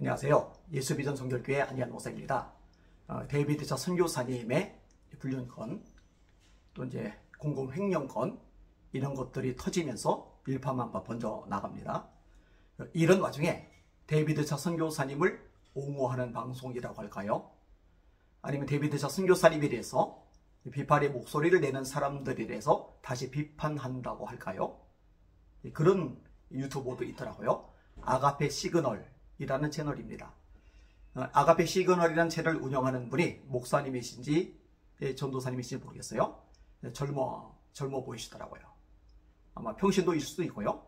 안녕하세요. 예수비전 성결교회 안희한 목사입니다. 데이비드차 선교사님의 불륜건, 또 이제 공공횡령건, 이런 것들이 터지면서 일파만파 번져 나갑니다. 이런 와중에 데이비드차 선교사님을 옹호하는 방송이라고 할까요? 아니면 데이비드차 선교사님에 대해서 비판의 목소리를 내는 사람들에 대해서 다시 비판한다고 할까요? 그런 유튜버도 있더라고요. 아가페 시그널이라는 채널입니다. 아가페 시그널이라는 채널을 운영하는 분이 목사님이신지 전도사님이신지 모르겠어요. 젊어 보이시더라고요. 아마 평신도일 수도 있고요.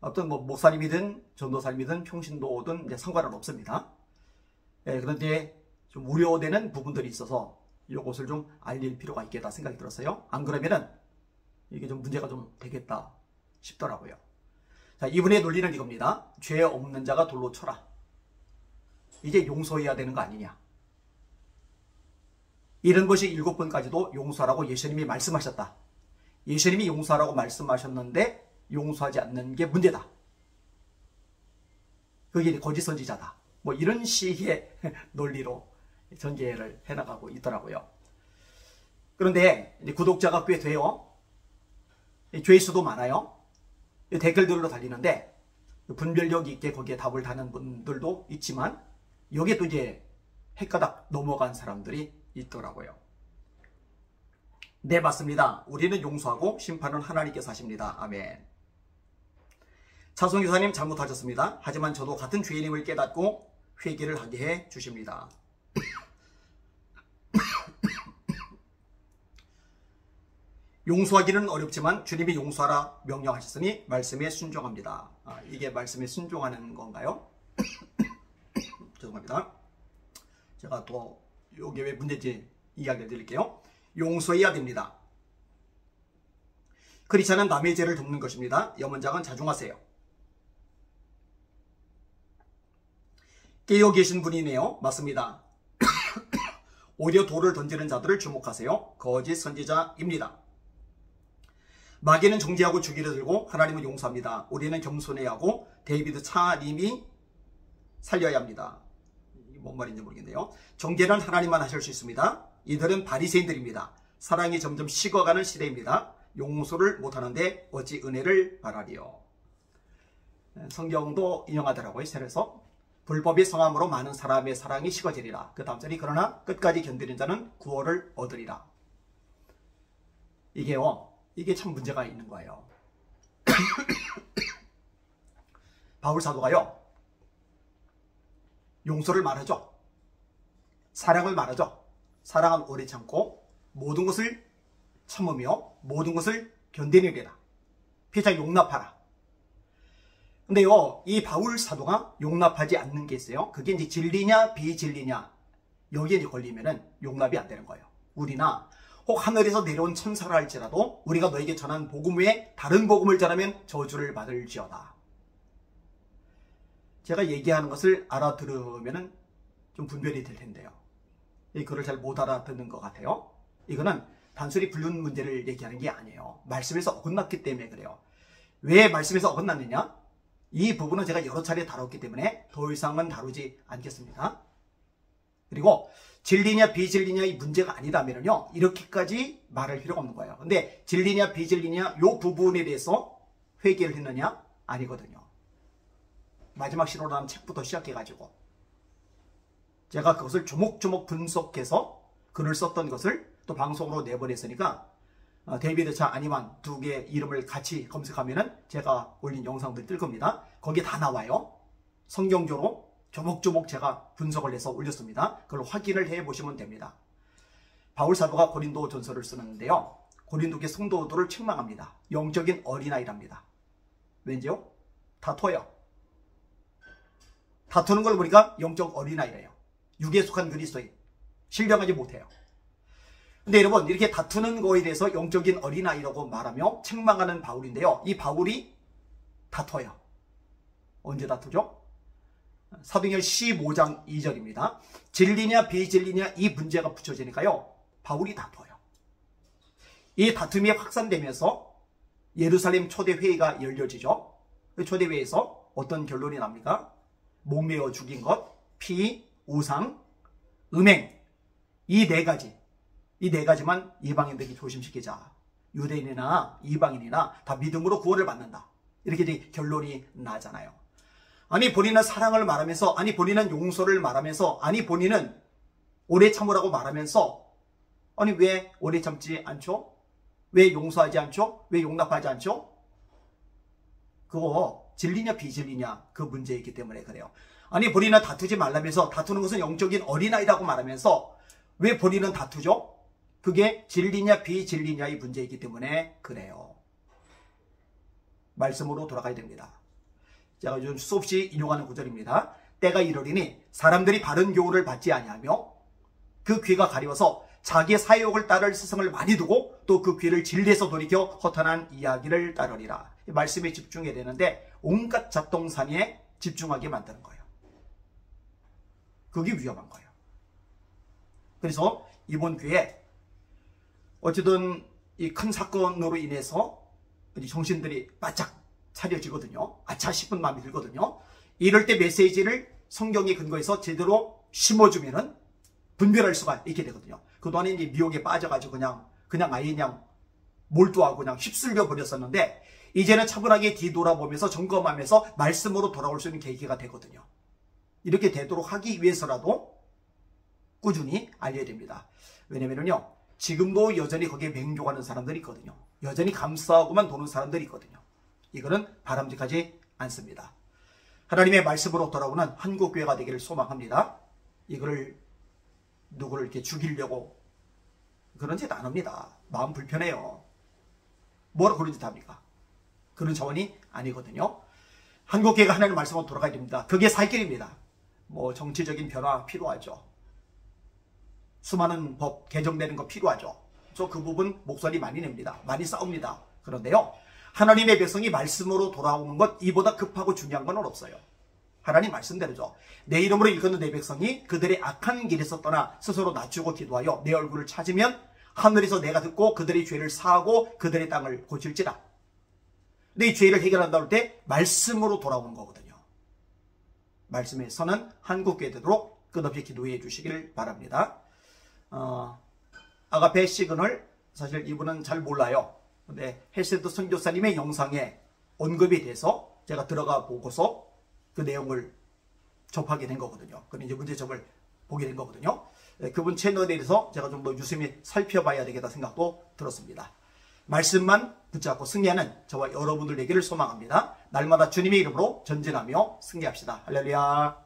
어떤 목사님이든 전도사님이든 평신도든 이제 상관은 없습니다. 그런데 좀 우려되는 부분들이 있어서 이것을 좀 알릴 필요가 있겠다 생각이 들었어요. 안 그러면은 이게 좀 문제가 좀 되겠다 싶더라고요. 자, 이분의 논리는 이겁니다. 죄 없는 자가 돌로 쳐라. 이제 용서해야 되는 거 아니냐. 이런 것이 7번까지도 용서하라고 예수님이 말씀하셨다. 예수님이 용서하라고 말씀하셨는데 용서하지 않는 게 문제다. 그게 거짓 선지자다. 뭐 이런 식의 논리로 전개를 해나가고 있더라고요. 그런데 구독자가 꽤 돼요. 조회수도 많아요. 댓글들로 달리는데 분별력 있게 거기에 답을 다는 분들도 있지만 여기에 또 이제 헷가닥 넘어간 사람들이 있더라고요. 네, 맞습니다. 우리는 용서하고 심판은 하나님께서 하십니다. 아멘. 차성교사님 잘못하셨습니다. 하지만 저도 같은 죄인임을 깨닫고 회개를 하게 해 주십니다. 용서하기는 어렵지만 주님이 용서하라 명령하셨으니 말씀에 순종합니다. 이게 말씀에 순종하는 건가요? 죄송합니다. 제가 또 이게 왜 문제인지 이야기를 드릴게요. 용서해야 됩니다. 크리스찬은 남의 죄를 돕는 것입니다. 염원장은 자중하세요. 깨어 계신 분이네요. 맞습니다. 오히려 돌을 던지는 자들을 주목하세요. 거짓 선지자입니다. 마귀는 정죄하고 주기를 들고 하나님은 용서합니다. 우리는 겸손해야 하고 데이비드 차님이 살려야 합니다. 뭔 말인지 모르겠네요. 정죄는 하나님만 하실 수 있습니다. 이들은 바리새인들입니다. 사랑이 점점 식어가는 시대입니다. 용서를 못하는데 어찌 은혜를 바라리요. 성경도 인용하더라고요. 세례서 불법의 성함으로 많은 사람의 사랑이 식어지리라. 그 다음 절이 그러나 끝까지 견디는 자는 구원을 얻으리라. 이게 참 문제가 있는 거예요. 바울 사도가요, 용서를 말하죠. 사랑을 말하죠. 사랑은 오래 참고 모든 것을 참으며 모든 것을 견디느니라. 피차 용납하라. 근데요, 이 바울 사도가 용납하지 않는 게 있어요. 그게 이제 진리냐 비진리냐 여기에 이제 걸리면은 용납이 안 되는 거예요. 우리나 혹 하늘에서 내려온 천사라 할지라도 우리가 너에게 전한 복음 외에 다른 복음을 전하면 저주를 받을지어다. 제가 얘기하는 것을 알아들으면 좀 분별이 될 텐데요. 이 글을 잘 못 알아듣는 것 같아요. 이거는 단순히 불륜 문제를 얘기하는 게 아니에요. 말씀에서 어긋났기 때문에 그래요. 왜 말씀에서 어긋났느냐? 이 부분은 제가 여러 차례 다뤘기 때문에 더 이상은 다루지 않겠습니다. 그리고 진리냐 비진리냐 이 문제가 아니라면요, 이렇게까지 말할 필요가 없는 거예요. 근데 진리냐 비진리냐 이 부분에 대해서 회개를 했느냐? 아니거든요. 마지막 신호라는 책부터 시작해가지고 제가 그것을 조목조목 분석해서 글을 썼던 것을 또 방송으로 내보냈으니까 데이비드차 아니만 두 개의 이름을 같이 검색하면은 제가 올린 영상들이 뜰 겁니다. 거기에 다 나와요. 성경적으로 조목조목 제가 분석을 해서 올렸습니다. 그걸 확인을 해보시면 됩니다. 바울 사도가 고린도 전서를 쓰는데요, 고린도계 성도들을 책망합니다. 영적인 어린아이랍니다. 왠지요? 다퉈요. 다투는 걸 보니까 영적 어린아이래요. 육에 속한 그리스도인. 신령하지 못해요. 근데 여러분, 이렇게 다투는 거에 대해서 영적인 어린아이라고 말하며 책망하는 바울인데요, 이 바울이 다퉈요. 언제 다투죠? 사도행전 15장 2절입니다. 진리냐 비진리냐 이 문제가 붙여지니까요, 바울이 다퉈요. 이 다툼이 확산되면서 예루살렘 초대회의가 열려지죠. 그 초대회의에서 어떤 결론이 납니까? 목매어 죽인 것, 피, 우상, 음행, 이 네 가지만 이방인들이 조심시키자. 유대인이나 이방인이나 다 믿음으로 구원을 받는다. 이렇게 이제 결론이 나잖아요. 아니 본인은 사랑을 말하면서, 아니 본인은 용서를 말하면서, 아니 본인은 오래 참으라고 말하면서, 아니 왜 오래 참지 않죠? 왜 용서하지 않죠? 왜 용납하지 않죠? 그거 진리냐 비진리냐 그 문제이기 때문에 그래요. 아니 본인은 다투지 말라면서, 다투는 것은 영적인 어린아이라고 말하면서 왜 본인은 다투죠? 그게 진리냐 비진리냐의 문제이기 때문에 그래요. 말씀으로 돌아가야 됩니다. 제가 요즘 수없이 인용하는 구절입니다. 때가 이르리니 사람들이 바른 교훈을 받지 아니하며 그 귀가 가려워서 자기의 사욕을 따를 스승을 많이 두고 또 그 귀를 진리에서 돌이켜 허탄한 이야기를 따르리라. 말씀에 집중해야 되는데 온갖 잡동사니에 집중하게 만드는 거예요. 그게 위험한 거예요. 그래서 이번 기회에 어쨌든 이 큰 사건으로 인해서 정신들이 바짝 차려지거든요. 아차 싶은 마음이 들거든요. 이럴 때 메시지를 성경에 근거해서 제대로 심어주면은 분별할 수가 있게 되거든요. 그동안에 이제 미혹에 빠져가지고 그냥 아예 그냥 몰두하고 그냥 휩쓸려 버렸었는데, 이제는 차분하게 뒤돌아보면서 점검하면서 말씀으로 돌아올 수 있는 계기가 되거든요. 이렇게 되도록 하기 위해서라도 꾸준히 알려야 됩니다. 왜냐면요, 지금도 여전히 거기에 맹종하는 사람들이 있거든요. 여전히 감싸고만 도는 사람들이 있거든요. 이거는 바람직하지 않습니다. 하나님의 말씀으로 돌아오는 한국교회가 되기를 소망합니다. 이거를 누구를 이렇게 죽이려고 그런 짓 안 합니다. 마음 불편해요. 뭐라 그런 짓 합니까? 그런 자원이 아니거든요. 한국교회가 하나님의 말씀으로 돌아가야 됩니다. 그게 살 길입니다. 뭐 정치적인 변화 필요하죠. 수많은 법 개정되는 거 필요하죠. 저 그 부분 목소리 많이 냅니다. 많이 싸웁니다. 그런데요, 하나님의 백성이 말씀으로 돌아오는 것 이보다 급하고 중요한 건 없어요. 하나님 말씀대로죠. 내 이름으로 일컫는 내 백성이 그들의 악한 길에서 떠나 스스로 낮추고 기도하여 내 얼굴을 찾으면 하늘에서 내가 듣고 그들의 죄를 사하고 그들의 땅을 고칠지라. 근데 이 죄를 해결한다고 할 때 말씀으로 돌아오는 거거든요. 말씀에서는 한국교회 되도록 끝없이 기도해 주시길 바랍니다. 아가페 시그널, 사실 이분은 잘 몰라요. 근데 헬센터 선교사님의 영상에 언급이 돼서 제가 들어가 보고서 그 내용을 접하게 된 거거든요. 그런 이제 문제점을 보게 된 거거든요. 그분 채널에 대해서 제가 좀 더 유심히 살펴봐야 되겠다 생각도 들었습니다. 말씀만 붙잡고 승리하는 저와 여러분들 되기를 소망합니다. 날마다 주님의 이름으로 전진하며 승리합시다. 할렐루야.